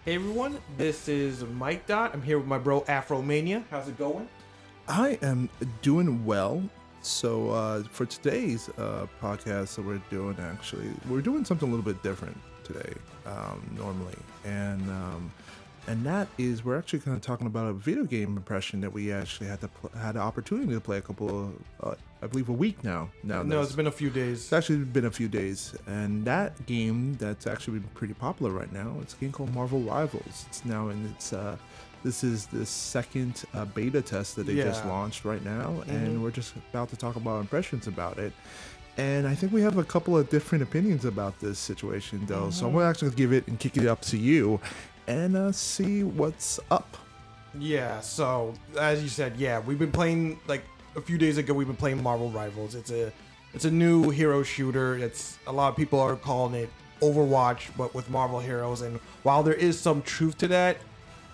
Hey everyone, this is Mikedot. I'm here with my bro Afromania. How's it going? I am doing well. So for today's podcast that we're doing, we're doing something a little bit different today normally, and that is we're actually kind of talking about a video game impression that we actually had the opportunity to play a couple of I believe a week now. No, it's been a few days. It's actually been a few days, and that game that's actually been pretty popular right now. It's a game called Marvel Rivals. It's now in its this is the second beta test that they just launched right now, and we're just about to talk about impressions about it. And I think we have a couple of different opinions about this situation, though. So I'm going to actually give it and kick it up to you and see what's up. Yeah, so as you said, we've been playing like a few days ago. We've been playing Marvel Rivals. It's a new hero shooter. It's a lot of people are calling it Overwatch, but with Marvel heroes. And while there is some truth to that,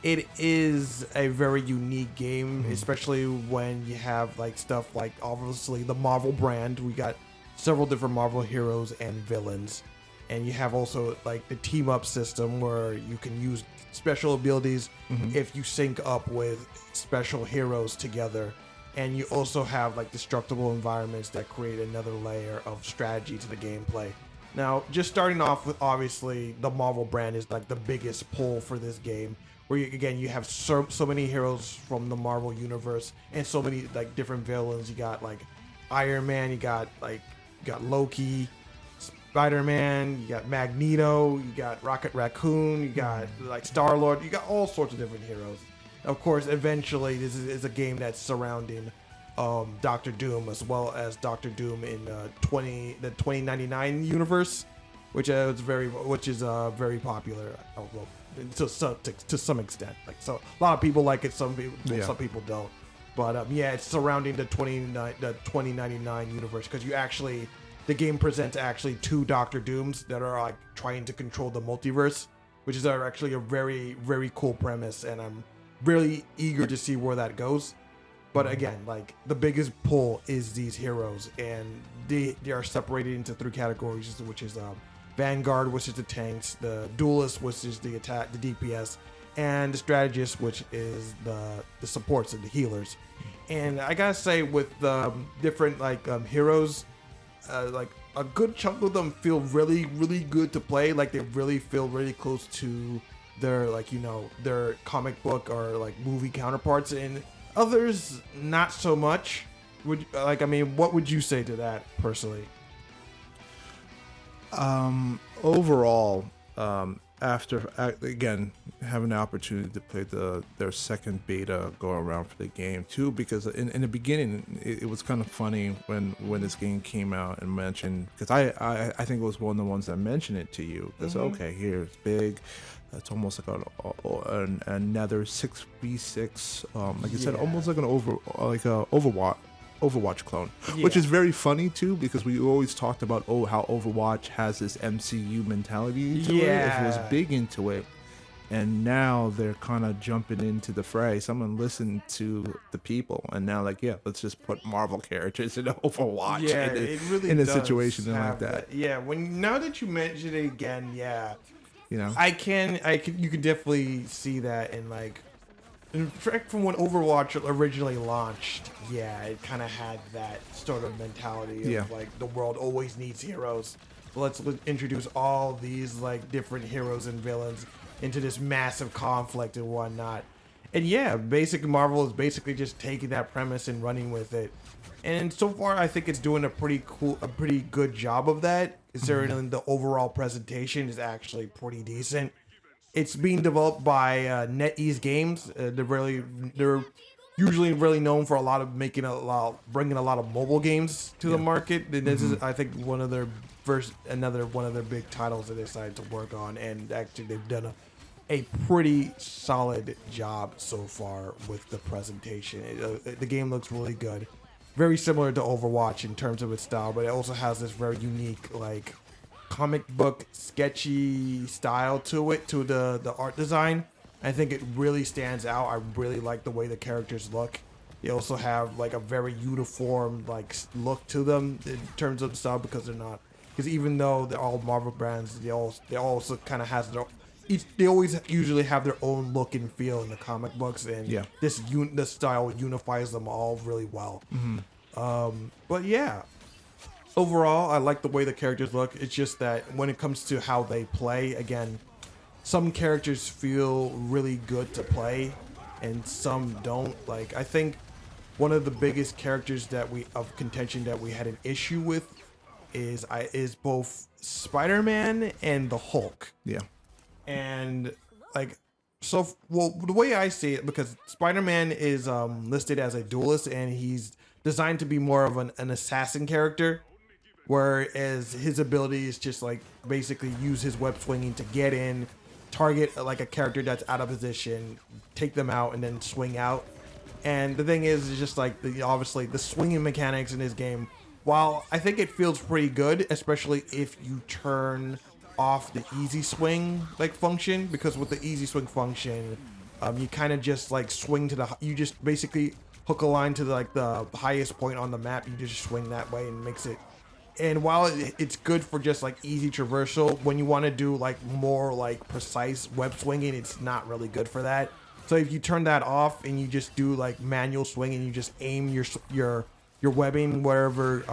it is a very unique game, especially when you have like stuff like obviously the Marvel brand. We got several different Marvel heroes and villains, and you have also like the team up system where you can use special abilities if you sync up with special heroes together. And you also have like destructible environments that create another layer of strategy to the gameplay. Now, just starting off with obviously the Marvel brand is like the biggest pull for this game, where you have so many heroes from the Marvel universe and so many like different villains. You got like Iron Man, you got Loki, Spider-Man, you got Magneto, you got Rocket Raccoon, you got like Star-Lord, you got all sorts of different heroes. Of course, eventually this is a game that's surrounding Doctor Doom, as well as Doctor Doom in the 2099 universe, which is very popular. To some extent, like, so a lot of people like it, some people don't. But it's surrounding the 2099 universe, because the game presents actually two Doctor Dooms that are like trying to control the multiverse, which is actually a very, very cool premise, and I'm really eager to see where that goes. But again, like, the biggest pull is these heroes, and they are separated into three categories, which is Vanguard, which is the tanks, the Duelist, which is the attack, the DPS, and the Strategist, which is the supports and the healers. And I gotta say, with different heroes, like a good chunk of them feel really, really good to play. Like, they really feel really close to their their comic book or like movie counterparts, and others not so much. What would you say to that personally? Overall, after again having the opportunity to play their second beta go around for the game too, because in the beginning it was kind of funny when this game came out and mentioned, because I think it was one of the ones that mentioned it to you, because okay, here it's big, it's almost like another 6v6, like you said, almost like a Overwatch clone, which is very funny too, because we always talked about how Overwatch has this MCU mentality to it. It was big into it, and now they're kind of jumping into the fray. Someone listened to the people, and now let's just put Marvel characters in Overwatch. It really in a does situation like that. Now that you mention it again, you know, you can definitely see that in like. In fact, from when Overwatch originally launched, it kind of had that sort of mentality of like, the world always needs heroes. Let's introduce all these like different heroes and villains into this massive conflict and whatnot. And basic Marvel is basically just taking that premise and running with it. And so far, I think it's doing a pretty good job of that. Considering the overall presentation is actually pretty decent. It's being developed by NetEase Games. They're usually really known for bringing a lot of mobile games to the market. And this is, I think, one of their big titles that they decided to work on. And actually, they've done a pretty solid job so far with the presentation. The game looks really good, very similar to Overwatch in terms of its style, but it also has this very unique comic book sketchy style to it, to the art design. I think it really stands out. I really like the way the characters look. They also have like a very uniform look to them in terms of style, because even though they're all Marvel brands, they also kind of has they always usually have their own look and feel in the comic books, and Yeah. this style unifies them all really well. But yeah, overall, I like the way the characters look. It's just that when it comes to how they play, again, some characters feel really good to play, and some don't. Like I think one of the biggest characters that we of contention that we had an issue with is both Spider-Man and the Hulk. Yeah. And like well, the way I see it, because Spider-Man is listed as a duelist, and he's designed to be more of an assassin character, whereas his ability is just like basically use his web swinging to get in, target like a character that's out of position, take them out, and then swing out. And the thing is just like obviously the swinging mechanics in this game, while I think it feels pretty good, especially if you turn off the easy swing like function, because with the easy swing function, you kind of just like swing to you just basically hook a line to the highest point on the map. You just swing that way and makes it. And while it's good for just like easy traversal, when you want to do like more like precise web swinging, it's not really good for that. So if you turn that off and you just do like manual swing and you just aim your webbing wherever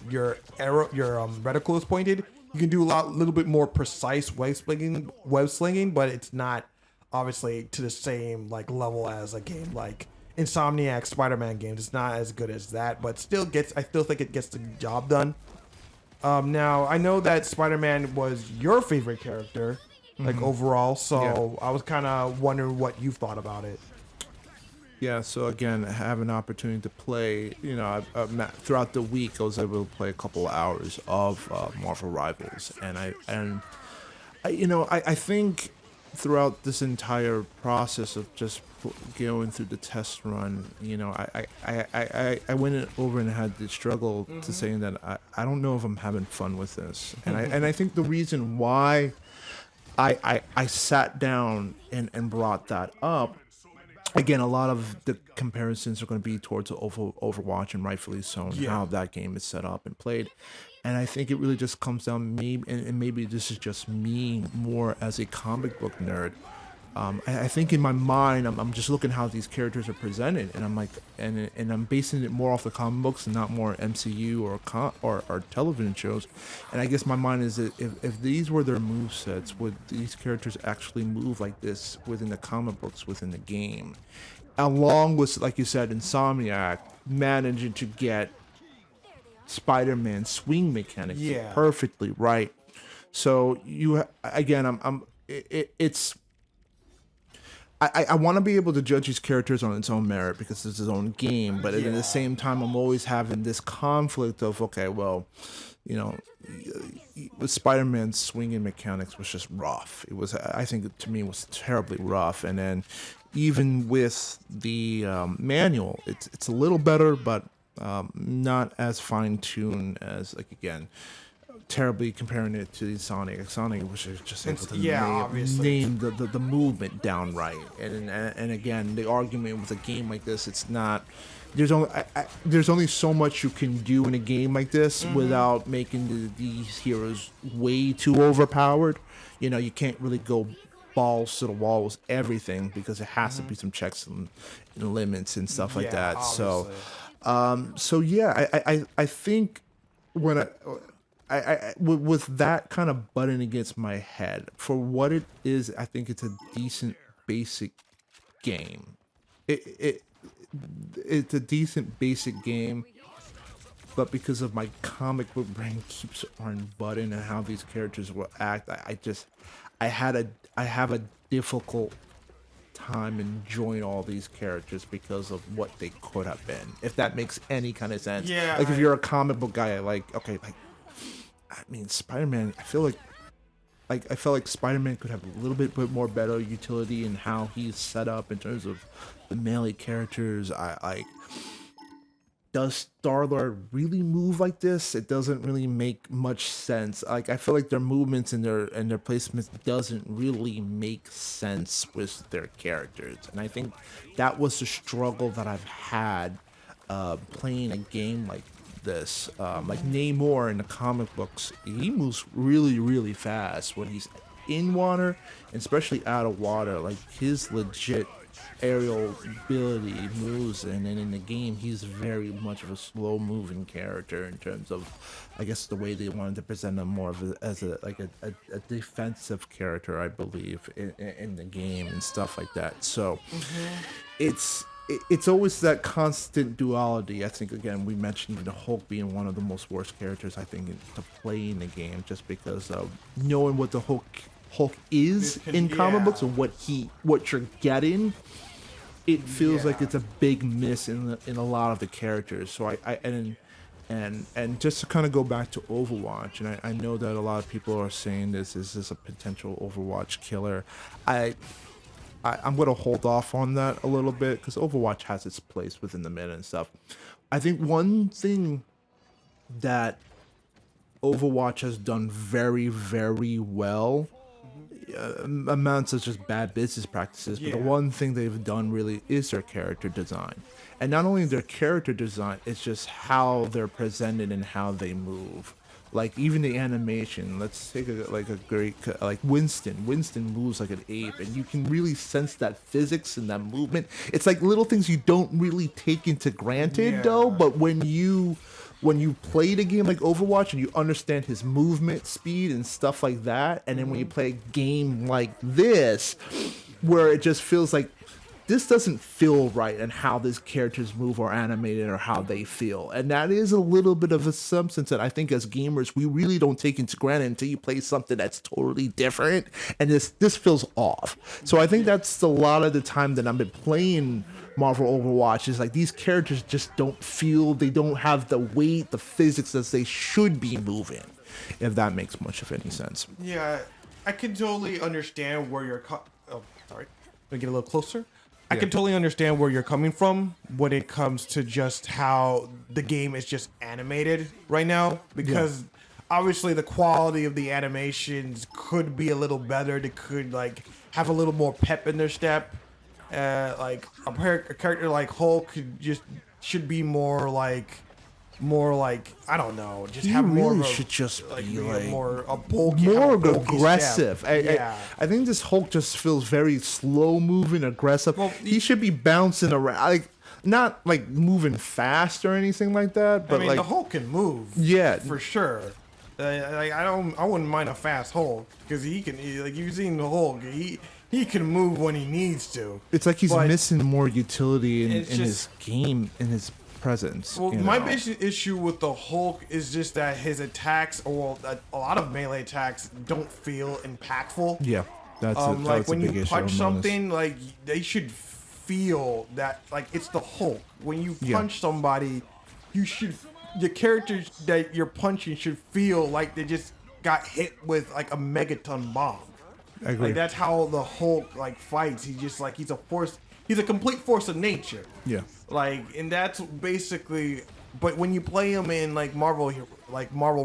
your reticle is pointed, you can do little bit more precise web slinging, but it's not obviously to the same like level as a game like Insomniac Spider-Man games. It's not as good as that, but I still think it gets the job done. Now I know that Spider-Man was your favorite character, like overall, so I was kind of wondering what you thought about it. Yeah, so again, I have an opportunity to play. Throughout the week, I was able to play a couple of hours of Marvel Rivals, and I think throughout this entire process of just going through the test run, I went over and had the struggle to saying that I don't know if I'm having fun with this, and I think the reason why I sat down and brought that up. Again, a lot of the comparisons are going to be towards Overwatch, and rightfully so, and how that game is set up and played. And I think it really just comes down, maybe this is just me more as a comic book nerd. I think in my mind, I'm just looking how these characters are presented, and I'm like, and I'm basing it more off the comic books and not more MCU or television shows. And I guess my mind is that if these were their movesets, would these characters actually move like this within the comic books, within the game? Along with, like you said, Insomniac managing to get Spider-Man swing mechanics perfectly right. So it's. I want to be able to judge these characters on its own merit because it's his own game, but at the same time, I'm always having this conflict of, okay, well, with Spider-Man's swinging mechanics was just rough. It was, I think, to me, it was terribly rough. And then even with the manual, it's a little better, but not as fine-tuned as, like, again, terribly comparing it to the Sonic, which is just able to name the movement down right. And again, the argument with a game like this, it's not. There's only so much you can do in a game like this without making these heroes way too overpowered. You can't really go balls to the wall with everything because it has to be some checks and limits and stuff like that. Obviously. I think when with that kind of button against my head, for what it is, I think it's a decent basic game. It's a decent basic game, but because of my comic book brain keeps on button and how these characters will act, I have a difficult time enjoying all these characters because of what they could have been. If that makes any kind of sense. Yeah. Like if you're a comic book guy, I mean, Spider-Man, I felt like Spider-Man could have a little bit more better utility in how he's set up in terms of the melee characters. Does Star-Lord really move like this? It doesn't really make much sense. Like, I feel like their movements and their placements doesn't really make sense with their characters. And I think that was the struggle that I've had playing a game like like Namor in the comic books, he moves really, really fast when he's in water, and especially out of water. Like his legit aerial ability moves, and then in the game he's very much of a slow moving character in terms of, I guess, the way they wanted to present him more of as a like a defensive character, I believe, in the game and stuff like that. So it's always that constant duality. I think, again, we mentioned the Hulk being one of the most worst characters, I think, to play in the game, just because of knowing what the Hulk is in comic books and what you're getting. It feels like it's a big miss in a lot of the characters. So and just to kind of go back to Overwatch, and I know that a lot of people are saying this is a potential Overwatch killer. I'm going to hold off on that a little bit because Overwatch has its place within the meta and stuff. I think one thing that Overwatch has done very, very well, amounts of just bad business practices, but the one thing they've done really is their character design. And not only their character design, it's just how they're presented and how they move. Like even the animation, let's take a great like Winston. Winston moves like an ape, and you can really sense that physics and that movement. It's like little things you don't really take into granted, though. But when you play the game like Overwatch and you understand his movement speed and stuff like that, and then when you play a game like this, where it just feels like this doesn't feel right and how these characters move or animated or how they feel. And that is a little bit of a substance that I think as gamers, we really don't take into granted until you play something that's totally different. And this feels off. So I think that's a lot of the time that I've been playing Marvel Overwatch is like these characters just don't feel, they don't have the weight, the physics as they should be moving, if that makes much of any sense. Yeah, I can totally understand where you're sorry. Let me get a little closer. I can totally understand where you're coming from when it comes to just how the game is just animated right now, because obviously the quality of the animations could be a little better. They could like have a little more pep in their step. Like a character like Hulk should be more like I don't know, just have more of a, should just like, be like more a bulky, more have a bulky aggressive. step. I think this Hulk just feels very slow moving, aggressive. Well, he should be bouncing around, like not like moving fast or anything like that. But I mean, like the Hulk can move, for sure. Like I wouldn't mind a fast Hulk because like you've seen the Hulk, he can move when he needs to. It's like he's missing more utility in his game, in his presence. Well, my big issue with the Hulk is just that his attacks, or a lot of melee attacks, don't feel impactful. Yeah, that's like when a big you issue punch something, like they should feel that like it's the Hulk. When you punch somebody, the characters that you're punching should feel like they just got hit with like a megaton bomb. I agree. Like that's how the Hulk like fights. He's just like he's a complete force of nature. Yeah. Like, and that's basically. But when you play him in like Marvel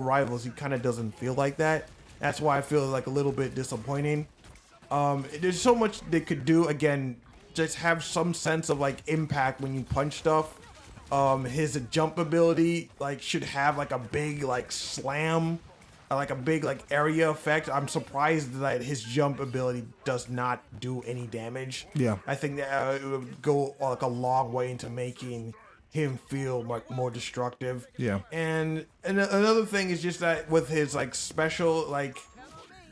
Rivals, he kind of doesn't feel like that. That's why I feel like a little bit disappointing. There's so much they could do. Again, just have some sense of like impact when you punch stuff. His jump ability like should have like a big like slam, like a big like area effect. I'm surprised that his jump ability does not do any damage. Yeah, I think that it would go like a long way into making him feel like more destructive. Yeah. And another thing is just that with his like special like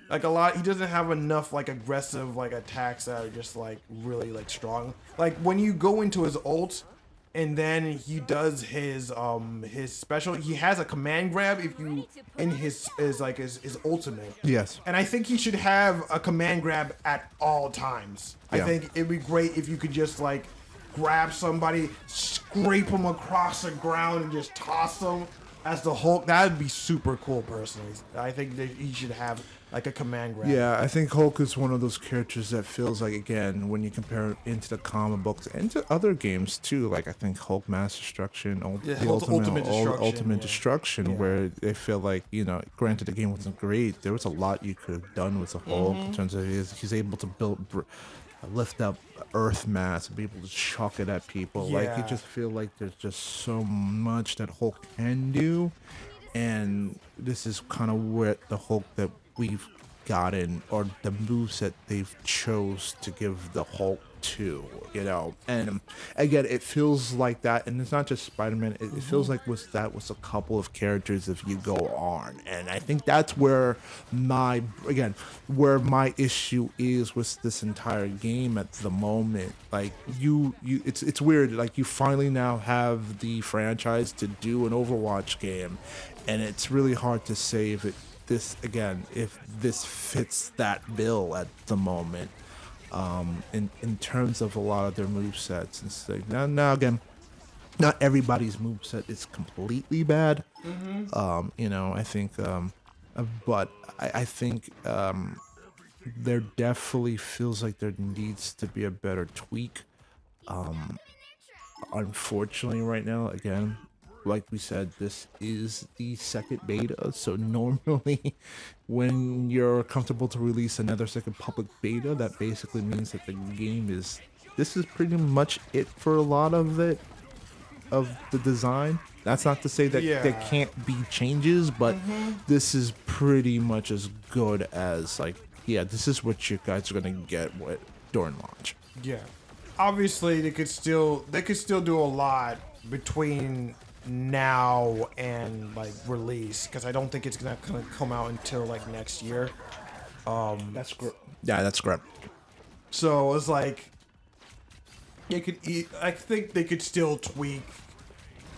a lot, he doesn't have enough like aggressive like attacks that are just like really like strong. Like when you go into his ult and then he does his special, he has a command grab if you in his ultimate. Yes. And I think he should have a command grab at all times. I think it'd be great if you could just like grab somebody, scrape them across the ground, and just toss them as the Hulk. That would be super cool, personally. I think that he should have like a command grab. Yeah, I think Hulk is one of those characters that feels like, again, when you compare it into the comic books and to other games too, like I think Hulk Mass Destruction, Ultimate Destruction, where they feel like, you know, granted the game wasn't great, there was a lot you could have done with the Hulk in terms of he's able to lift up earth mass and be able to chuck it at people. Like, you just feel like there's just so much that Hulk can do, and this is kind of what the Hulk that we've gotten, or the moveset they've chose to give the Hulk to, you know. And again, it feels like that, and it's not just Spider-Man. It feels like that was a couple of characters if you go on, and I think that's where my issue is with this entire game at the moment. Like it's weird. Like you finally now have the franchise to do an Overwatch game, and it's really hard to say if this fits that bill at the moment. In terms of a lot of their movesets and stuff. Now again, not everybody's moveset is completely bad. You know, I think, but I think there definitely feels like there needs to be a better tweak. Unfortunately, right now, again, like we said, this is the second beta, so normally when you're comfortable to release another second public beta, that basically means that the game this is pretty much it for a lot of it, of the design. That's not to say that there can't be changes, but this is pretty much as good as, like, this is what you guys are gonna get during launch. Yeah, obviously they could still do a lot between now and like release, because I don't think it's gonna come out until like next year. That's correct. Yeah, that's correct. So it's like I think they could still tweak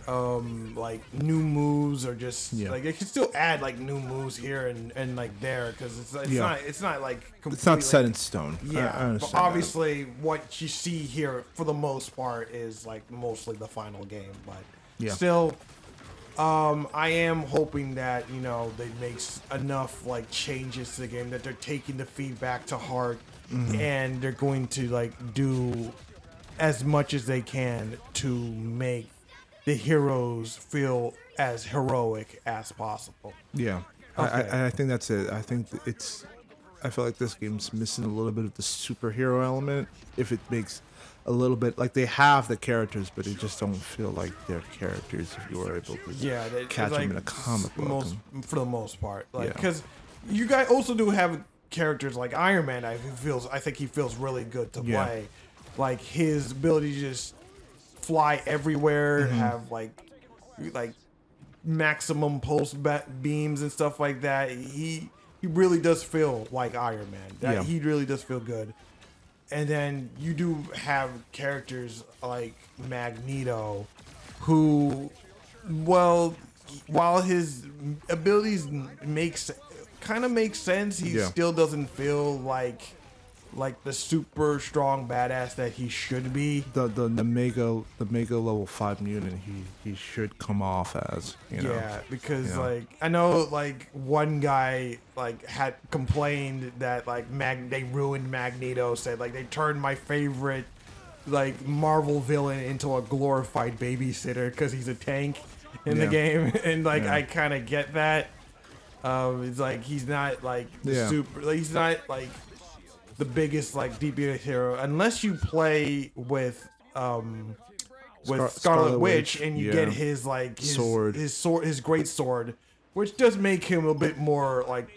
like new moves, or just like they could still add like new moves here and like there, because it's not like completely, it's not set in stone. Yeah, I understand but obviously what you see here for the most part is like mostly the final game, but still, I am hoping that, you know, they make enough like changes to the game that they're taking the feedback to heart, and they're going to like do as much as they can to make the heroes feel as heroic as possible. Yeah, okay. I think that's it. I think I feel like this game's missing a little bit of the superhero element. If it makes a little bit, like, they have the characters, but they just don't feel like they're characters if you were able to catch them in a comic book. For the most part, like, because you guys also do have characters like Iron Man. I think he feels really good to play. Like his ability to just fly everywhere, have like maximum pulse beams and stuff like that. He really does feel like Iron Man. He really does feel good. And then you do have characters like Magneto, who, well, while his abilities kind of make sense, he still doesn't feel like the super strong badass that he should be. The mega level 5 mutant he should come off as, you know. Yeah, because like I know like one guy like had complained that like they ruined Magneto, said like they turned my favorite like Marvel villain into a glorified babysitter because he's a tank in the game, and like I kind of get that. It's like he's not like super, like, he's not like the biggest like DPS hero unless you play with Scarlet Witch and you get his like his great sword, which does make him a bit more like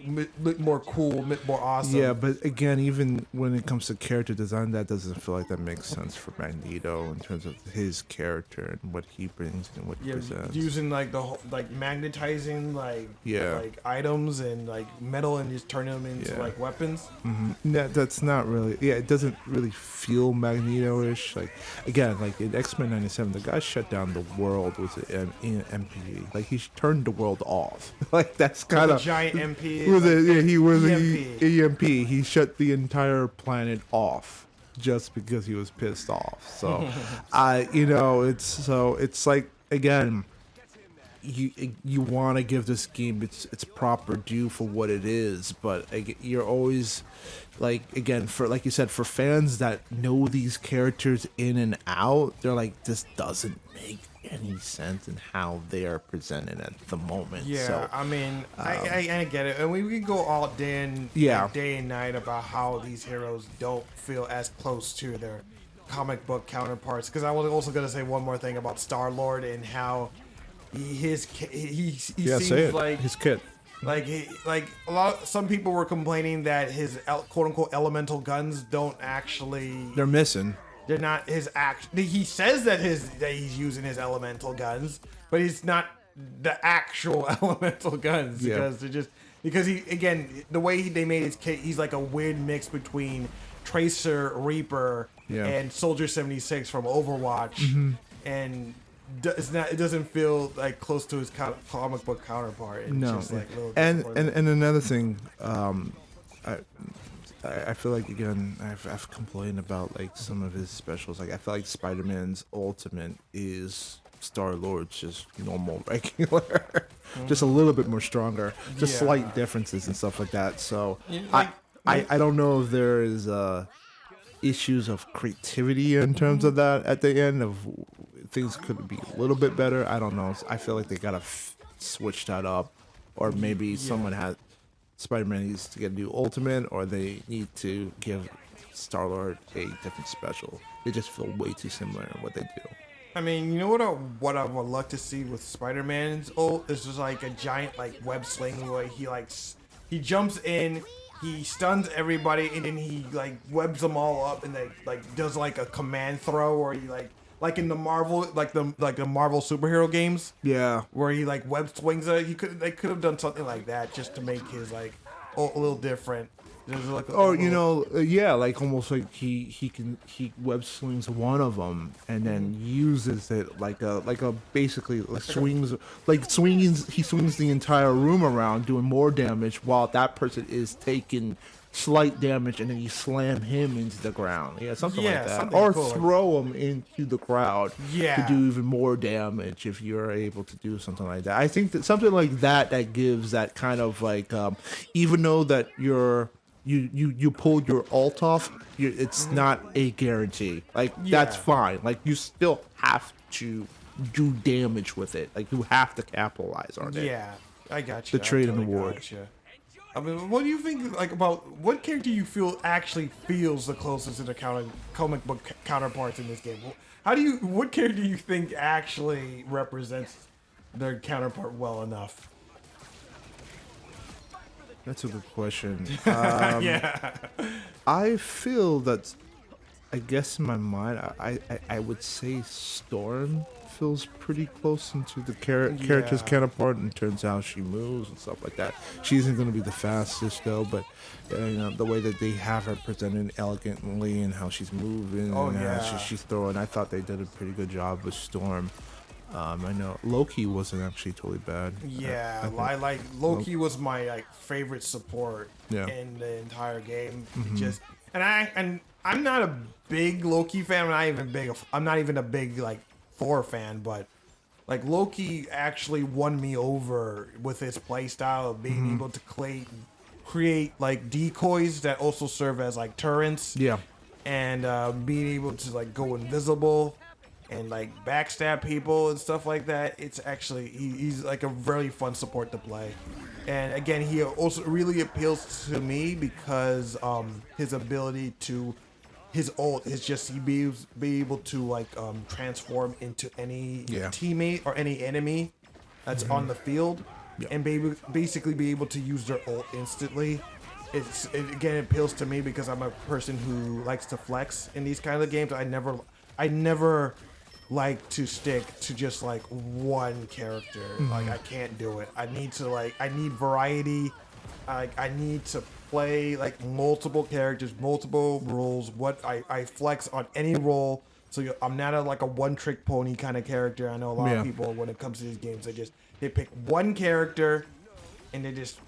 more cool, a bit more awesome. Yeah, but again, even when it comes to character design, that doesn't feel like that makes sense for Magneto in terms of his character and what he brings and what he presents. Using like the whole, like magnetizing like items and like metal and just turning them into like weapons. No, that's not really. Yeah, it doesn't really feel Magneto-ish. Like again, like in X-Men '97, the guy shut down the world with an MP. Like he turned the world off. Like that's kind of giant MP. He was an EMP. He shut the entire planet off just because he was pissed off. So, it's like, again, you want to give this game its proper due for what it is, but you're always like, again, for like you said, for fans that know these characters in and out, they're like, this doesn't make any sense in how they are presented at the moment. Yeah, so, I mean, I get it, and we can go all day and night about how these heroes don't feel as close to their comic book counterparts. Because I was also gonna say one more thing about Star-Lord and how he seems like his kid. Some people were complaining that his quote unquote elemental guns don't actually. They're missing. They're not his act. He says that he's using his elemental guns, but he's not the actual elemental guns because they're just because he again the way they made his kit, he's like a weird mix between Tracer, Reaper, and Soldier 76 from Overwatch, and it's not. It doesn't feel like close to his comic book counterpart. It's No, just like and another thing, I feel like again I've complained about like some of his specials. Like I feel like Spider-Man's ultimate is Star-Lord's just normal, regular, just a little bit more stronger, just slight differences and stuff like that. So I don't know if there is issues of creativity in terms of that at the end of things could be a little bit better. I don't know. I feel like they gotta switch that up, or maybe someone had Spider-Man needs to get a new ultimate, or they need to give Star-Lord a different special. They just feel way too similar in what they do. I mean, you know what I would love to see with Spider-Man's ult is just like a giant like web sling where he jumps in, he stuns everybody, and then he like webs them all up, and they like does like a command throw, or he like in the Marvel the Marvel superhero games. Yeah. Where he like web swings it. They could have done something like that just to make his like a little different. Like like almost like he web swings one of them and then uses it like a basically like swings he swings the entire room around doing more damage while that person is taking slight damage, and then you slam him into the ground. Something like that. Or cool. Throw him into the crowd to do even more damage if you're able to do something like that. I think that something like that gives that kind of like, even though that you pulled your ult off, it's not a guarantee. Like, that's fine. Like, you still have to do damage with it. Like, you have to capitalize on it. Yeah, I got you. The trade and award. I mean, what do you think like about what character you feel actually feels the closest to the comic book counterparts in this game? What character do you think actually represents their counterpart well enough? That's a good question. I feel that, I guess in my mind, I would say Storm feels pretty close into the character's counterpart in terms of how she moves and stuff like that. She isn't going to be the fastest though, but the way that they have her presented elegantly and how she's moving and how she's throwing, I thought they did a pretty good job with Storm. I know Loki wasn't actually totally bad. Yeah, I like Loki was my favorite support in the entire game. I'm not a big Loki fan. I'm not even a big Thor fan, but Loki actually won me over with his play style of being able to create decoys that also serve as turrents. Yeah, and being able to go invisible and backstab people and stuff like that. It's actually he's a very fun support to play. And again, he also really appeals to me because his ability to his ult is just he be able to transform into any teammate or any enemy that's on the field, and basically be able to use their ult instantly. It appeals to me because I'm a person who likes to flex in these kind of games. I never like to stick to just one character. I can't do it. I need variety. I need to play multiple characters, multiple roles. I flex on any role. So I'm not a one-trick pony kind of character. I know a lot of people when it comes to these games, they pick one character and they just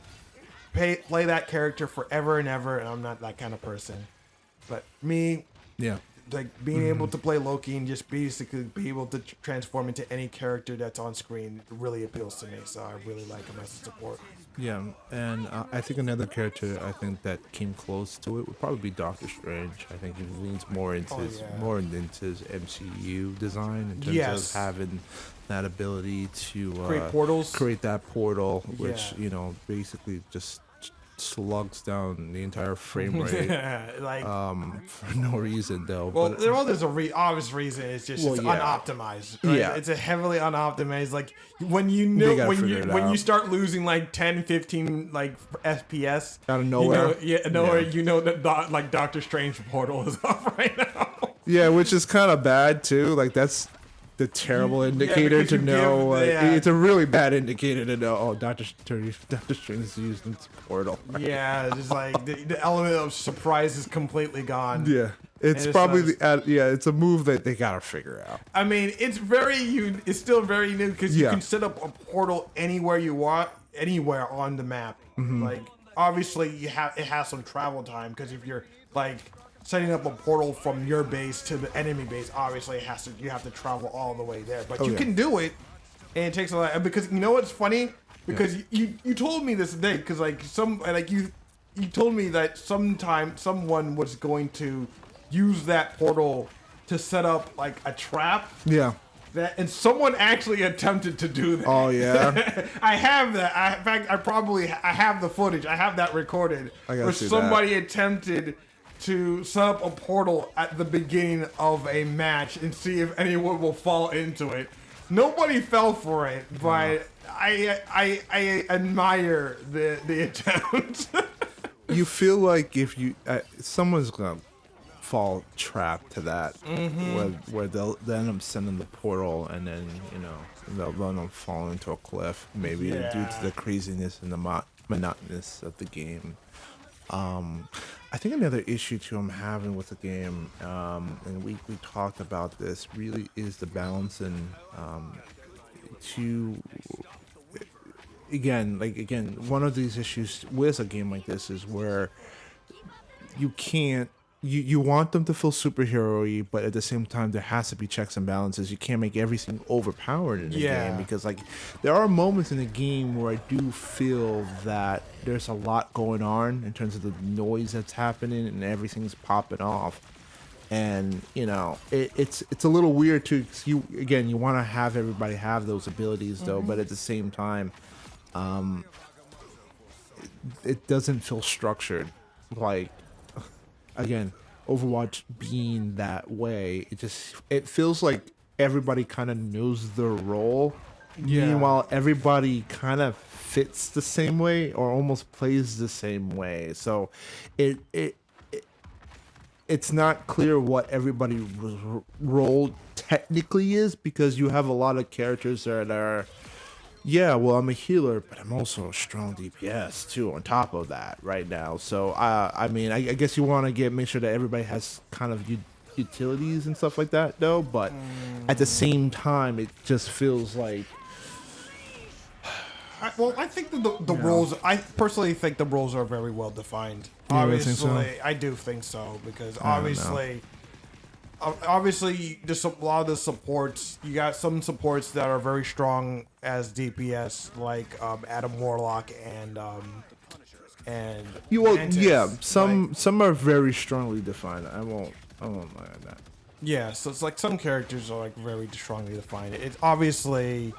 play that character forever and ever. And I'm not that kind of person. But me, being able to play Loki and just basically be able to transform into any character that's on screen really appeals to me. So I really like him as a support. Yeah, and I think another character that came close to it would probably be Doctor Strange. I think he leans more into his MCU design in terms of having that ability to create portals, create that portal, which basically just slugs down the entire frame rate like, for no reason though. well, But there's a obvious reason. It's just Well, it's yeah. unoptimized. Right? Yeah. It's a heavily unoptimized. Like when you They know gotta when figure you it when you out. start losing like 10, 15 like FPS out of you nowhere. know, nowhere. You know that like Doctor Strange portal is up right now. Yeah, which is kind of bad too. Like that's the terrible indicator because to you know. give- It's a really bad indicator to know. Oh, Doctor Strange is using its portal. Yeah, just like the element of surprise is completely gone. Yeah, it's And probably like- it's a move that they gotta figure out. I mean, it's it's still very new because you Yeah. can set up a portal anywhere you want, anywhere on the map. Like obviously it has some travel time because if you're like setting up a portal from your base to the enemy base, obviously you have to travel all the way there. But you yeah. can do it, and it takes a lot. Because you know what's funny? Because you told me this today. Because you told me that someone was going to use that portal to set up like a trap. Yeah. And someone actually attempted to do that. Oh yeah. I have that. In fact, I have the footage. I have that recorded. I gotta where see somebody attempted to set up a portal at the beginning of a match and see if anyone will fall into it. Nobody fell for it, but I admire the attempt. You feel like if you someone's gonna fall trapped to that, where they'll end up sending the portal, and then they'll end up falling into a cliff, maybe due to the craziness and the monotonous of the game. I think another issue too I'm having with the game, and we talked about this, really is the balancing to again one of these issues with a game like this is where you can't you want them to feel superhero-y, but at the same time there has to be checks and balances. You can't make everything overpowered in the game, because like there are moments in the game where I do feel that there's a lot going on in terms of the noise that's happening and everything's popping off, and it's a little weird too, 'cause you want to have everybody have those abilities though, but at the same time it doesn't feel structured. Like, again, Overwatch being that way, it feels like everybody kind of knows their role. Yeah. Meanwhile, everybody kind of fits the same way or almost plays the same way. So it's not clear what everybody's role technically is, because you have a lot of characters that are, yeah, well, I'm a healer, but I'm also a strong DPS too on top of that right now. So I mean, I guess you want to make sure that everybody has kind of utilities and stuff like that though, but at the same time it just feels like I think the roles. I personally think the roles are very well defined. You really think so? I do think so, because I don't obviously, just a lot of the supports. You got some supports that are very strong as DPS, like Adam Warlock and Mantis. yeah, some are very strongly defined. I won't lie on that. Yeah, so it's like some characters are like very strongly defined. It's obviously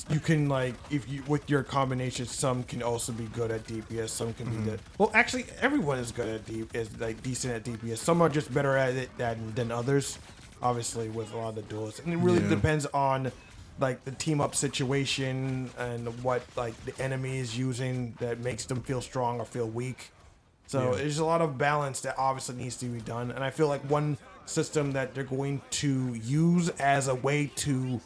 you can, like, if you with your combinations, some can also be good at DPS, some can be good. Well, actually, everyone is good at decent at DPS. Some are just better at it than others. Obviously, with a lot of the duels, and it really depends on like the team up situation and what like the enemy is using that makes them feel strong or feel weak. So there's a lot of balance that obviously needs to be done, and I feel like one system that they're going to use as a way to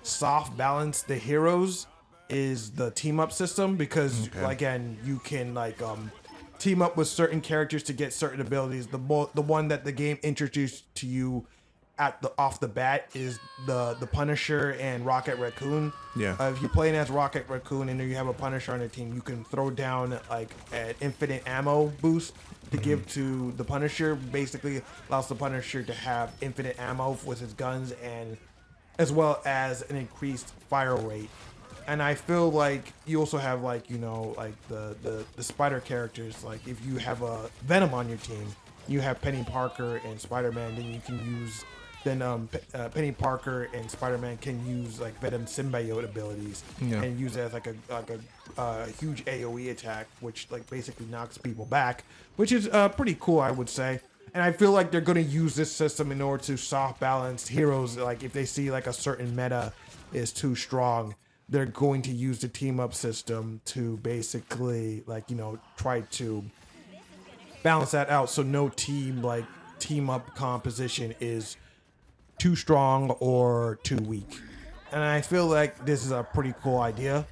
soft balance the heroes is the team up system, because again, you can like team up with certain characters to get certain abilities. The one that the game introduced to you off the bat is the Punisher and Rocket Raccoon. Yeah. If you're playing as Rocket Raccoon and you have a Punisher on your team, you can throw down like an infinite ammo boost to give to the Punisher. Basically allows the Punisher to have infinite ammo with his guns, and as well as an increased fire rate. And I feel like you also have like, like the spider characters. Like if you have a Venom on your team, you have Penny Parker and Spider-Man, then you can use then Penny Parker and Spider-Man can use like Venom symbiote abilities and use it as like a huge AOE attack, which like basically knocks people back, which is pretty cool, I would say. And I feel like they're going to use this system in order to soft balance heroes. Like if they see like a certain meta is too strong, they're going to use the team up system to basically like, you know, try to balance that out so no team up composition is too strong or too weak. And I feel like this is a pretty cool idea.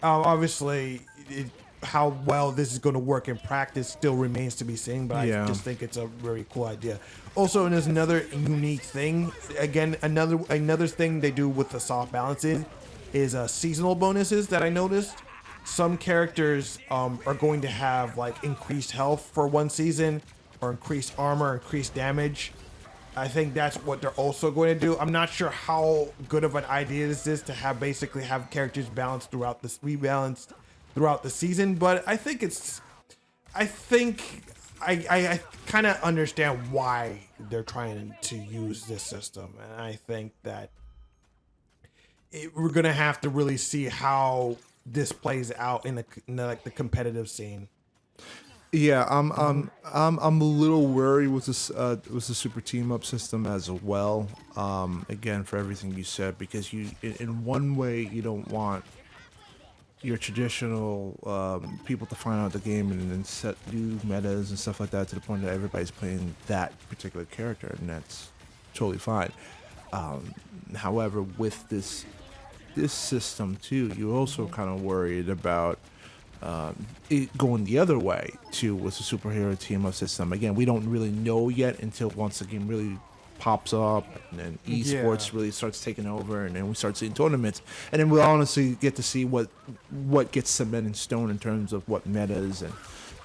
Obviously, how well this is going to work in practice still remains to be seen, but I just think it's a very cool idea. Also, and there's another unique thing. Again, another thing they do with the soft balancing is seasonal bonuses that I noticed. Some characters are going to have like increased health for one season, or increased armor, increased damage. I think that's what they're also going to do. I'm not sure how good of an idea this is to have characters balanced throughout this rebalanced throughout the season, but I think I kind of understand why they're trying to use this system, and I think that we're gonna have to really see how this plays out in the competitive scene. Yeah, I'm a little worried with the super team up system as well. Again, for everything you said, because in one way you don't want your traditional people to find out the game and then set new metas and stuff like that to the point that everybody's playing that particular character, and that's totally fine. However, with this system too, you're also kind of worried about it going the other way too with the superhero team up system. Again, we don't really know yet until once the game really pops up and then esports really starts taking over, and then we start seeing tournaments, and then we'll honestly get to see what gets cemented in stone in terms of what metas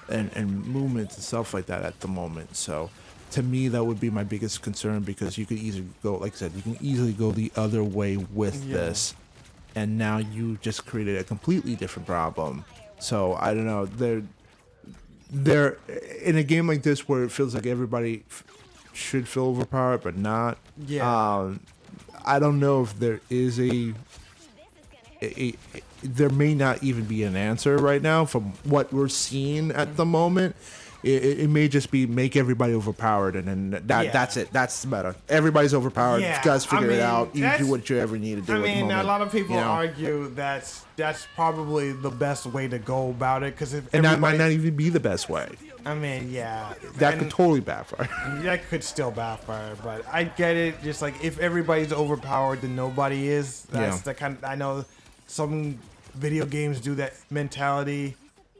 and movements and stuff like that at the moment. So to me, that would be my biggest concern, because you could easily go, like I said, you can easily go the other way with this, and now you just created a completely different problem. So I don't know. They're in a game like this where it feels like everybody should feel overpowered, but not. I don't know if there is there may not even be an answer right now from what we're seeing at the moment. It may just be make everybody overpowered, and then that's it. That's the meta. Everybody's overpowered. You guys figure it out. You do what you ever need to do. I mean, a lot of people argue that's probably the best way to go about it, because that might not even be the best way. I mean, that could totally backfire. That could still backfire, but I get it. Just like if everybody's overpowered, then nobody is. That's the kind. I know some video games do that mentality.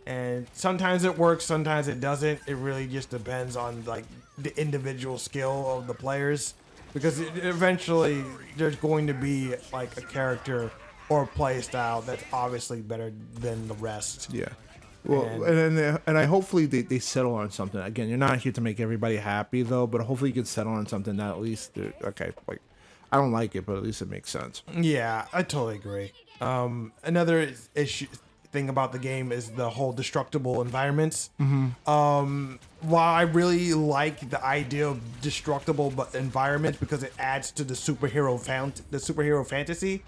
And sometimes it works, sometimes it doesn't. It really just depends on like the individual skill of the players, because eventually there's going to be like a character or play style that's obviously better than the rest. Yeah. Well, and I hopefully they settle on something. Again, you're not here to make everybody happy though, but hopefully you can settle on something that at least like I don't like it, but at least it makes sense. Yeah, I totally agree. Another thing about the game is the whole destructible environments. While I really like the idea of destructible environments because it adds to the superhero fantasy,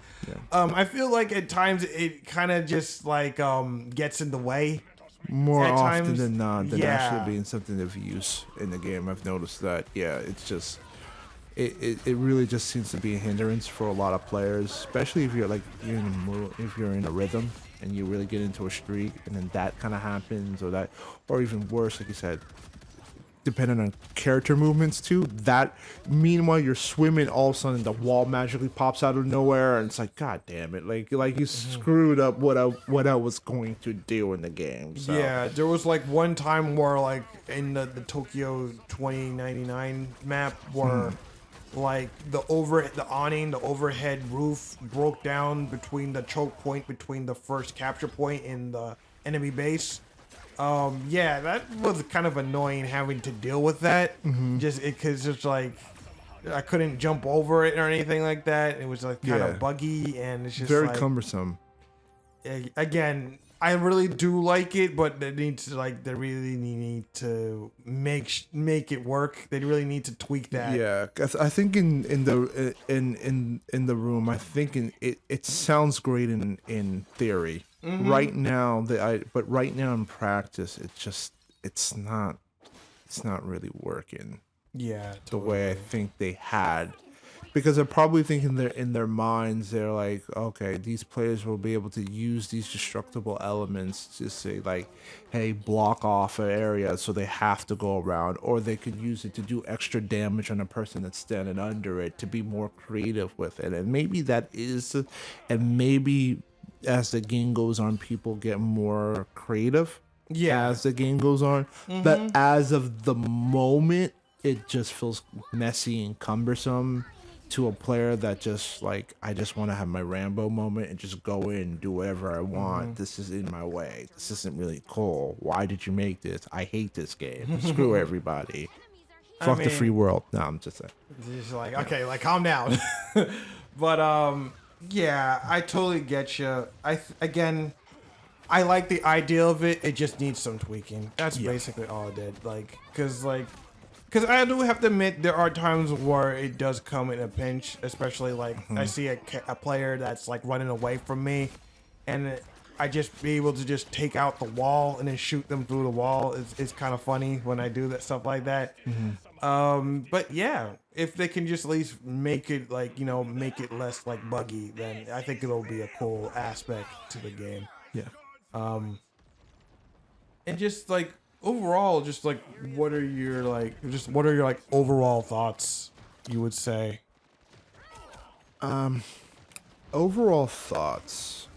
I feel like at times it kind of just like gets in the way. More at often times, than not, than actually being something of use in the game. I've noticed that. Yeah, it's just it really just seems to be a hindrance for a lot of players, especially if you're if you're in a rhythm and you really get into a streak, and then that kind of happens, or even worse, like you said, depending on character movements too. That meanwhile you're swimming, all of a sudden the wall magically pops out of nowhere, and it's like, God damn it! Like you screwed up what I was going to do in the game. So. Yeah, there was like one time where like in the Tokyo 2099 map where. Like the overhead roof broke down between the choke point between the first capture point and the enemy base. That was kind of annoying having to deal with that. Just because it's like I couldn't jump over it or anything like that. It was like kind of buggy, and it's just very cumbersome. Again, I really do like it, but they really need to make it work. They really need to tweak that. Yeah, 'cause I think in the room, I think it sounds great in theory. Right now, but right now in practice, it's not really working Yeah, the way I think they had, because they're probably thinking in their minds, they're like, okay, these players will be able to use these destructible elements to say like, hey, block off an area, so they have to go around, or they could use it to do extra damage on a person that's standing under it, to be more creative with it. And maybe that is, and maybe as the game goes on, people get more creative. Yeah. As the game goes on, but as of the moment, it just feels messy and cumbersome to a player that just like, I just want to have my Rambo moment and just go in and do whatever I want. This is in my way. This isn't really cool. Why did you make this? I hate this game. Screw everybody. Fuck the free world. No, I'm just saying. It's just like, okay, like calm down. But yeah, I totally get you. Again, I like the idea of it. It just needs some tweaking. That's basically all it did. Because I do have to admit, there are times where it does come in a pinch, especially like I see a player that's like running away from me, and I just be able to just take out the wall and then shoot them through the wall. It's kind of funny when I do that stuff like that. But yeah, if they can just at least make it like, make it less like buggy, then I think it'll be a cool aspect to the game. Yeah. And just like overall, just like what are your overall thoughts, you would say? Overall thoughts.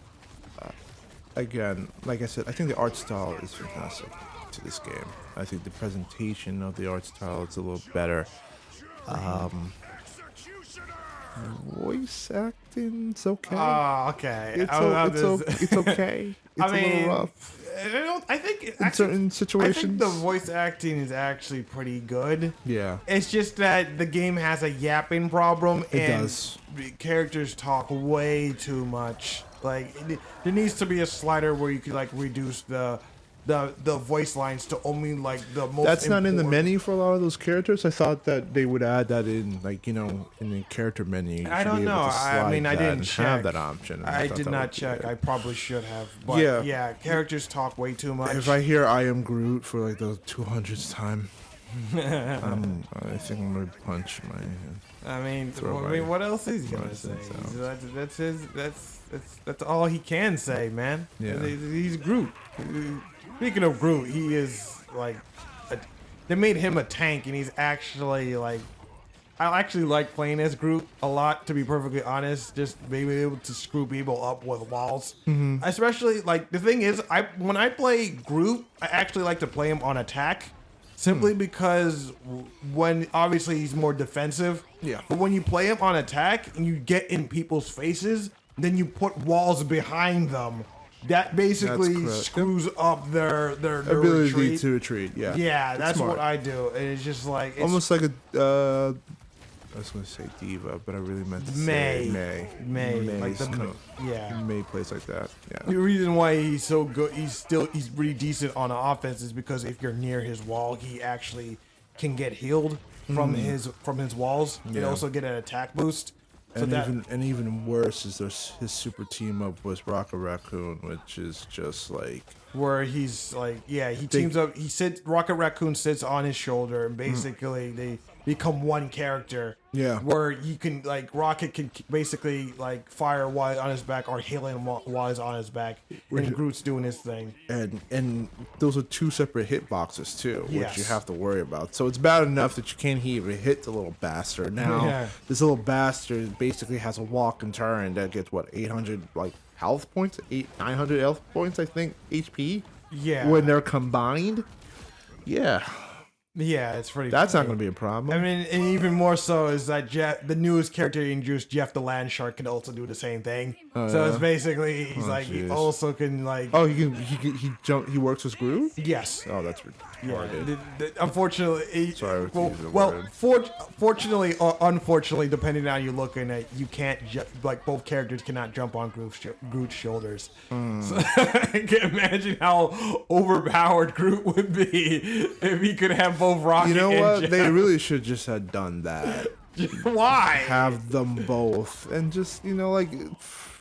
Again, like I said, I think the art style is fantastic to this game. I think the presentation of the art style is a little better. Voice acting's okay. Okay. It's okay. It's a little rough. I think In certain situations. I think the voice acting is actually pretty good. Yeah. It's just that the game has a yapping problem. It and does. The characters talk way too much. Like, there needs to be a slider where you could like reduce the voice lines to only like the most. That's not in the important- menu for a lot of those characters. I thought that they would add that in, like, in the character menu. I don't know. I mean, I didn't check. Have that option. I did not check. I probably should have. But yeah, characters talk way too much. If I hear "I am Groot" for like the 200th time, I think I'm gonna punch my. What else is he gonna say? That's all he can say, man. Yeah. He's Groot. Speaking of Groot, he is like, they made him a tank, and he's actually like, I actually like playing as Groot a lot, to be perfectly honest. Just being able to screw people up with walls. Especially like the thing is, when I play Groot, I actually like to play him on attack. Simply because when obviously he's more defensive. Yeah. But when you play him on attack and you get in people's faces, then you put walls behind them. That basically screws up their ability retreat. to retreat. Yeah. Yeah, that's smart. what I do. And it's just like Almost like a. I was gonna say diva, but I really meant to say May. Like May plays like that. Yeah. The reason why he's so good, he's really decent on offense, is because if you're near his wall, he actually can get healed from his walls, and also get an attack boost. So And even worse is his super team up with Rocket Raccoon, which is just like where he's like, he teams up. Rocket Raccoon sits on his shoulder, and basically they become one character. Yeah. Where you can like Rocket can basically like fire while on his back, or heal him while he's on his back, and Groot's doing his thing. And those are two separate hitboxes too, Yes. which you have to worry about. So it's bad enough that you can't even hit the little bastard. Now this little bastard basically has a walk and turn that gets 800 like health points, 900 health points, I think, HP. Yeah. When they're combined. Yeah. Yeah, it's pretty. That's not funny. going to be a problem. I mean, and even more so is that the newest character he introduced, Jeff the Land Shark, can also do the same thing. So it's basically he's he jeez. also can Oh, he jump. He works with Groove. Yes. Oh, that's retarded. Yeah. Unfortunately, Sorry to use the well, word. fortunately or unfortunately, depending on how you're looking at, you can't both characters cannot jump on Groot's shoulders. So I can imagine how overpowered Groot would be if he could have both Rocket. You know and what? Jeff. They really should just have done that. Why? Have them both and just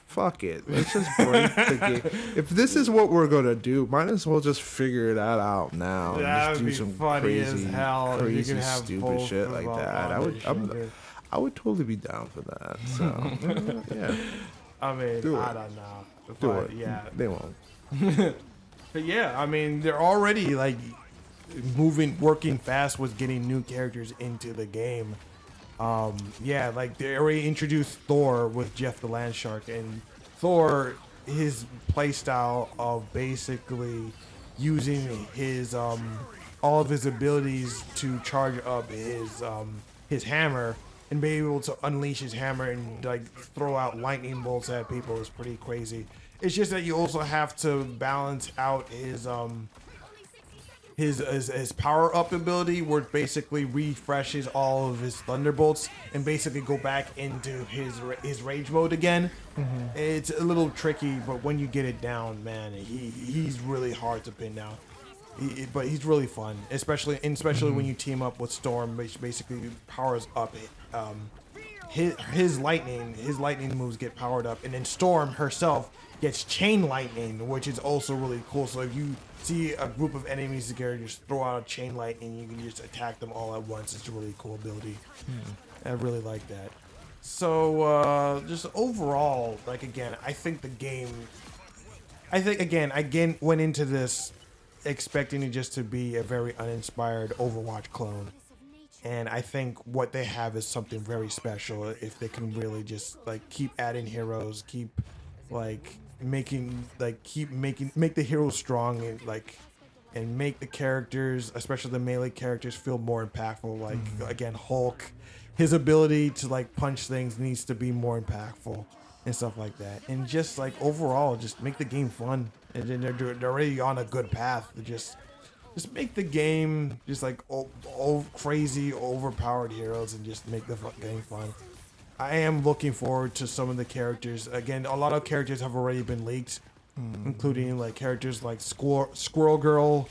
fuck it. Let's just break the game. If this is what we're gonna do, might as well just figure that out now. That And would just be do some funny crazy, as hell if you crazy, could have stupid both shit of like them that. on I would totally be down for that. So yeah, I mean, Do it. I don't know. do But, it. Yeah. They won't. But yeah, I mean, they're already working fast with getting new characters into the game. Yeah, they already introduced Thor with Jeff the Land Shark, and Thor, his playstyle of basically using his all of his abilities to charge up his hammer and be able to unleash his hammer and throw out lightning bolts at people is pretty crazy. It's just that you also have to balance out his power up ability, where it basically refreshes all of his thunderbolts and basically go back into his rage mode again. It's a little tricky, but when you get it down, man, he's really hard to pin down. But he's really fun, especially when you team up with Storm, which basically powers up his lightning moves get powered up, and then Storm herself gets chain lightning, which is also really cool. So if you see a group of enemies together, just throw out a chain lightning, you can just attack them all at once. It's a really cool ability. I really like that. So just overall, again, I think the game. I went into this expecting it just to be a very uninspired Overwatch clone. And I think what they have is something very special if they can really just keep adding heroes, keep making make the heroes strong and make the characters, especially the melee characters, feel more impactful. Again, Hulk, his ability to punch things needs to be more impactful and stuff like that. And just overall, just make the game fun. And then they're already on a good path to just make the game just crazy overpowered heroes and just make the game fun. I am looking forward to some of the characters. Again, a lot of characters have already been leaked, including characters like Squirrel Girl,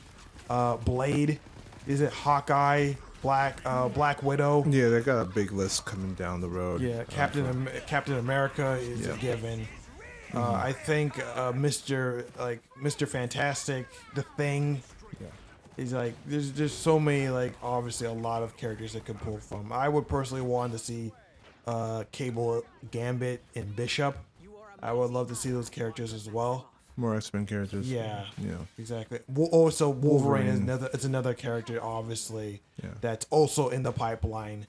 Blade, is it Hawkeye, Black Widow. Yeah, they got a big list coming down the road. Yeah, Captain America is a given. I think Mr. Fantastic, The Thing. Yeah. He's there's so many obviously a lot of characters that could pull from. I would personally want to see Cable, Gambit, and Bishop. I would love to see those characters as well. More X-Men characters. Yeah. Yeah. Exactly. Also, Wolverine is another character, obviously, that's also in the pipeline.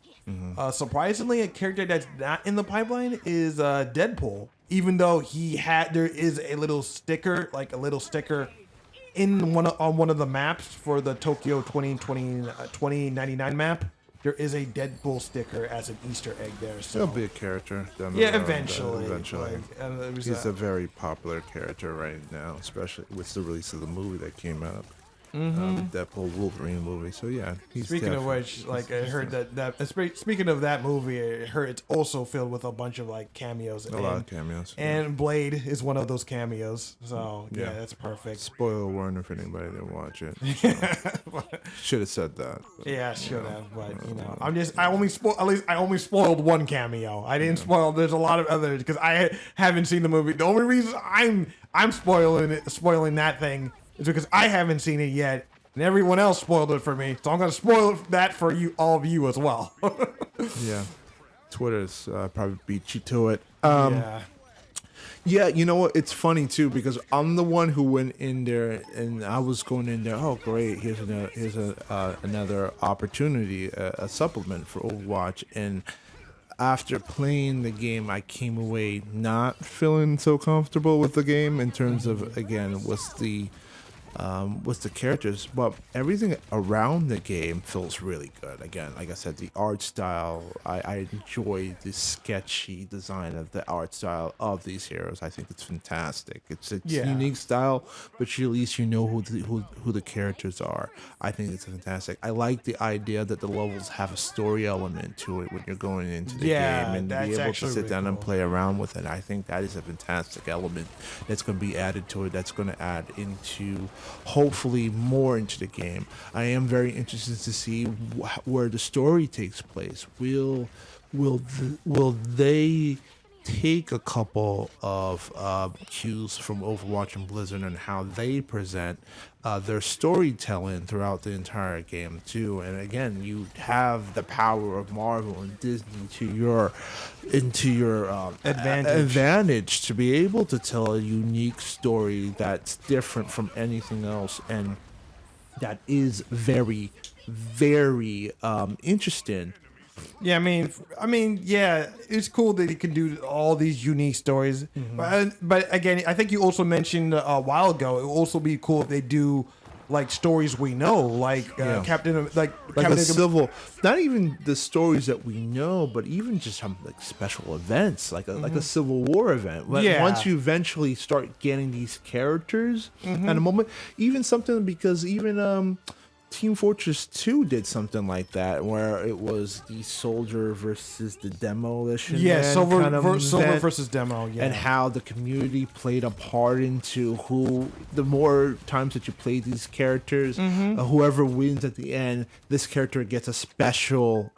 Surprisingly, a character that's not in the pipeline is Deadpool. Even though there is a little sticker, in one of the maps for the Tokyo 2099 map. There is a Deadpool sticker as an Easter egg there. So He'll be a character. Eventually. He's a very popular character right now, especially with the release of the movie that came out. The Deadpool Wolverine movie. So yeah, speaking of which, I heard speaking of that movie, I heard it's also filled with a bunch of cameos. A lot of cameos. And Blade is one of those cameos. So yeah, that's perfect. Spoiler warning if anybody didn't watch it. Should have said that. Yeah, should have. But I only spoiled one cameo. I didn't spoil. There's a lot of others because I haven't seen the movie. The only reason I'm spoiling that thing is because I haven't seen it yet, and everyone else spoiled it for me. So I'm gonna spoil that for all of you as well. Yeah, Twitter's probably beat you to it. Yeah, you know what? It's funny too because I'm the one who went in there, and I was going in there. Oh, great! Here's another opportunity, a supplement for Overwatch. And after playing the game, I came away not feeling so comfortable with the game in terms of, again, was the with the characters, but everything around the game feels really good. Again, like I said, the art style, I enjoy the sketchy design of the art style of these heroes. I think it's fantastic. It's Yeah. unique style, but at least you know who the characters are. I think it's fantastic. I like the idea that the levels have a story element to it when you're going into the game, and to that's be able to actually sit really down and cool. play around with it. I think that is a fantastic element that's going to be added to it. That's going to add into, hopefully, more into the game. I am very interested to see where the story takes place. Will they take a couple of cues from Overwatch and Blizzard and how they present their storytelling throughout the entire game too? And again, you have the power of Marvel and Disney to your advantage to be able to tell a unique story that's different from anything else, and that is very, very interesting. Yeah, yeah, it's cool that he can do all these unique stories. But again, I think you also mentioned a while ago, it would also be cool if they do like stories we know, like Yeah. Captain, like Like Captain. a civil, not even the stories that we know, but even just some like special events, like a Civil War event. Yeah. Once you eventually start getting these characters at a moment, even something, because even Team Fortress 2 did something like that, where it was the soldier versus the demolition. Yeah, man Silver, kind of Silver event, versus Demo. Yeah, and how the community played a part into who, the more times that you play these characters, whoever wins at the end, this character gets a special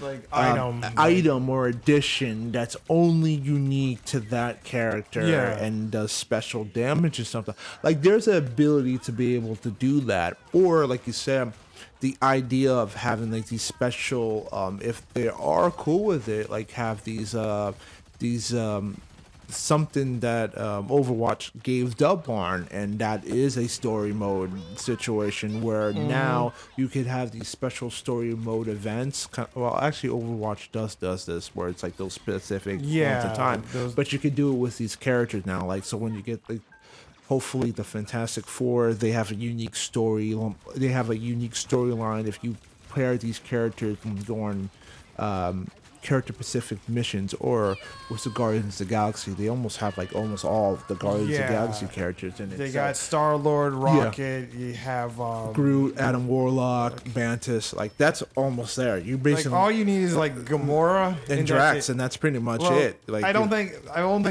like item or addition that's only unique to that character, Yeah. and does special damage or something. Like, there's an ability to be able to do that. Or like you said, the idea of having like these special, if they are cool with it, like have these something that Overwatch gave up on, and that is a story mode situation where now you could have these special story mode events. Well, actually, Overwatch does this, where it's like those specific Yeah, ones at time. those- But you could do it with these characters now. Like, so when you get like, hopefully the Fantastic Four, they have a unique story. They have a unique storyline. If you pair these characters and go on character specific missions, or with the Guardians of the Galaxy, they almost have like almost all of the Guardians of the Yeah. Galaxy characters in it. they So got Star Lord, Rocket. You have Groot, Adam Warlock, Bantis. Like, that's almost there. You like basically all you need is like Gamora and that's Drax, it. and that's pretty much Well, it. Like, I don't think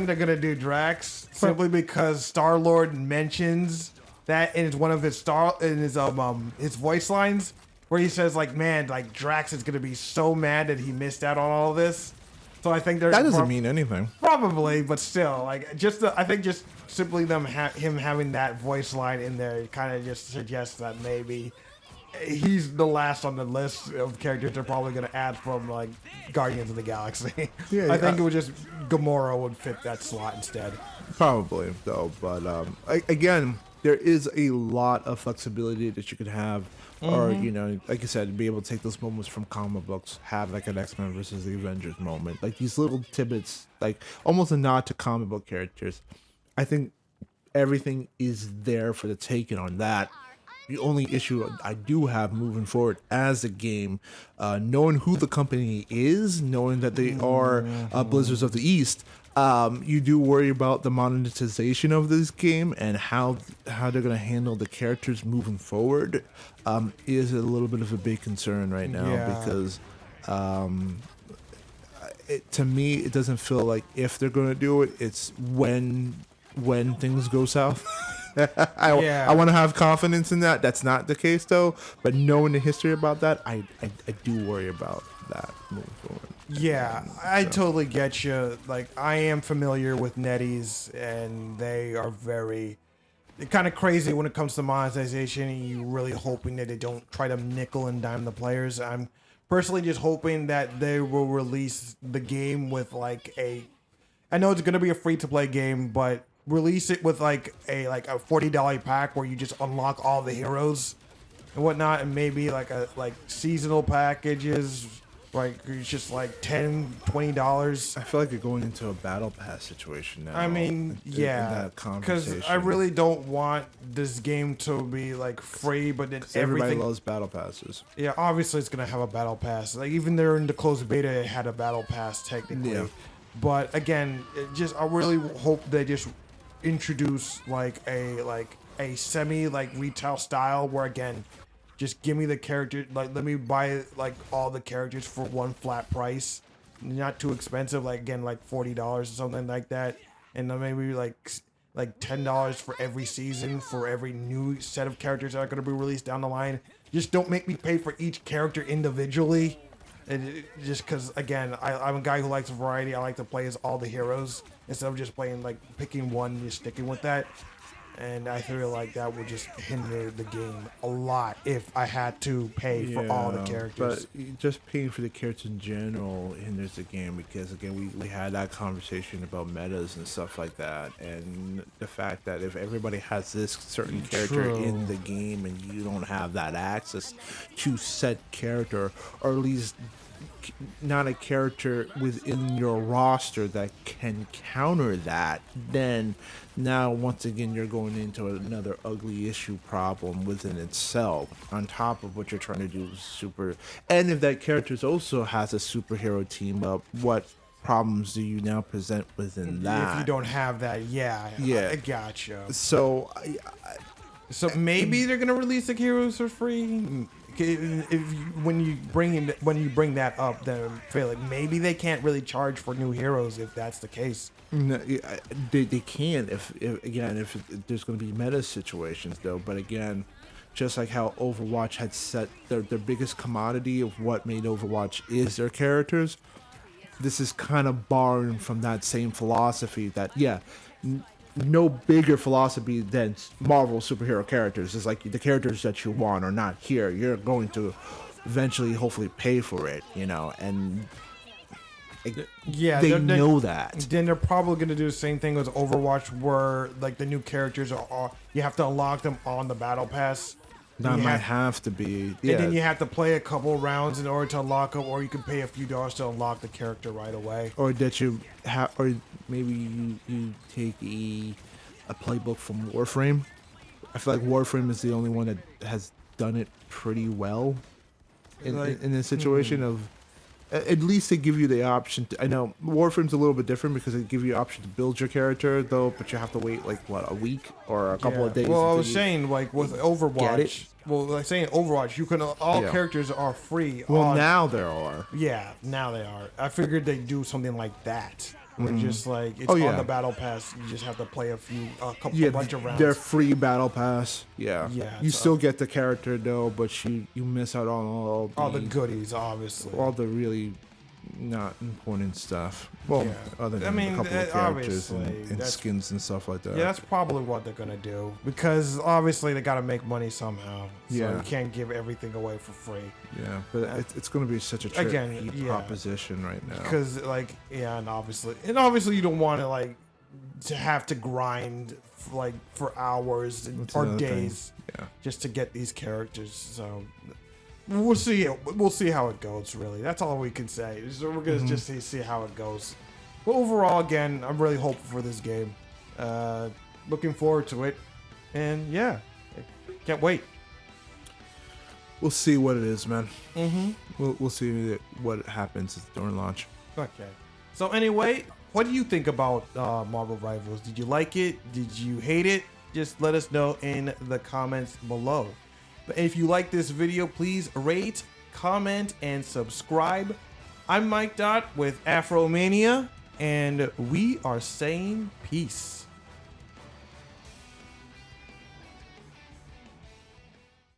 they're gonna do Drax simply because Star Lord mentions that in one of his his voice lines, where he says like, "Man, like Drax is gonna be so mad that he missed out on all this." So I think they're that doesn't mean anything. probably, but still, like I think just simply him having that voice line in there kind of just suggests that maybe he's the last on the list of characters they're probably going to add from like Guardians of the Galaxy. Yeah, I think it would just Gamora would fit that slot instead. Probably though, but again, there is a lot of flexibility that you could have, or like you said, be able to take those moments from comic books, have like an X-Men versus the Avengers moment, like these little tidbits, like almost a nod to comic book characters. I think everything is there for the taking on that. The only issue I do have moving forward as a game, knowing who the company is, knowing that they are Blizzards of the East, you do worry about the monetization of this game and how they're going to handle the characters moving forward. Is a little bit of a big concern right now, Yeah. because to me, it doesn't feel like if they're going to do it, it's when things go south. I want to have confidence in that. That's not the case though. But knowing the history about that, I do worry about that moving forward. Yeah, I totally get you. Like, I am familiar with NetEase, and they are they're kind of crazy when it comes to monetization, and you're really hoping that they don't try to nickel and dime the players. I'm personally just hoping that they will release the game with like I know it's going to be a free-to-play game, but release it with like a $40 pack where you just unlock all the heroes and whatnot, and maybe like seasonal packages Like it's just like $10, $20. I feel like you're going into a battle pass situation now. I mean, yeah, that because conversation. I really don't want this game to be like free, but then Everybody everything. loves battle passes. Yeah, obviously it's gonna have a battle pass. Like even there in the closed beta, it had a battle pass technically. Yeah. But again, I really hope they just introduce like a semi like retail style where again, just give me the character, like let me buy like all the characters for one flat price, not too expensive. Like again, like $40 or something like that, and then maybe like $10 for every season for every new set of characters that are going to be released down the line. Just don't make me pay for each character individually. And just because, again, I'm a guy who likes variety. I like to play as all the heroes instead of just playing, like, picking one and just sticking with that. And I feel like that would just hinder the game a lot if I had to pay for all the characters. But just paying for the characters in general hinders the game because, again, we had that conversation about metas and stuff like that. And the fact that if everybody has this certain character in the game and you don't have that access to said character, or at least not a character within your roster that can counter that, then now once again you're going into another ugly issue problem within itself, on top of what you're trying to do super. And if that character also has a superhero team up, what problems do you now present within that if you don't have that? Yeah, I gotcha. So So maybe they're gonna release the heroes for free. When you bring that up, then I feel like maybe they can't really charge for new heroes if that's the case. no, they can if there's going to be meta situations though. But again, just like how Overwatch had set their biggest commodity of what made Overwatch is their characters, this is kind of borrowing from that same philosophy that no bigger philosophy than Marvel superhero characters. It's like the characters that you want are not here. You're going to eventually, hopefully, pay for it, and they know that. Then they're probably going to do the same thing as Overwatch, where like the new characters are you have to unlock them on the battle pass. That might have to be. Yeah. And then you have to play a couple rounds in order to unlock them, or you can pay a few dollars to unlock the character right away. Or that you have, or maybe you take a playbook from Warframe. I feel like Warframe is the only one that has done it pretty well in this situation of. At least they give you the option I know Warframe's a little bit different because they give you the option to build your character though, but you have to wait like a week or a couple of days. Well, I was saying like with Overwatch. Well, like saying Overwatch, you can characters are free. Well, now there are. Yeah, now they are. I figured they'd do something like that. Just like it's on the battle pass, you just have to play a bunch of rounds. They're free battle pass. Yeah. You so still get the character though, but you miss out on all the goodies, obviously. All the really not important stuff. Well, other than a couple of characters and skins and stuff like that. Yeah, that's probably what they're gonna do because obviously they gotta make money somehow. So you can't give everything away for free. Yeah, but it's gonna be such a tricky proposition right now. Because and obviously you don't want to have to grind for hours or days just to get these characters. So. We'll see. We'll see how it goes. Really, that's all we can say. So we're gonna just see how it goes. But overall, again, I'm really hopeful for this game. Looking forward to it, and can't wait. We'll see what it is, man. We'll see what happens during launch. Okay. So anyway, what do you think about Marvel Rivals? Did you like it? Did you hate it? Just let us know in the comments below. But if you like this video, please rate, comment, and subscribe. I'm Mikedot with Afromania, and we are saying peace.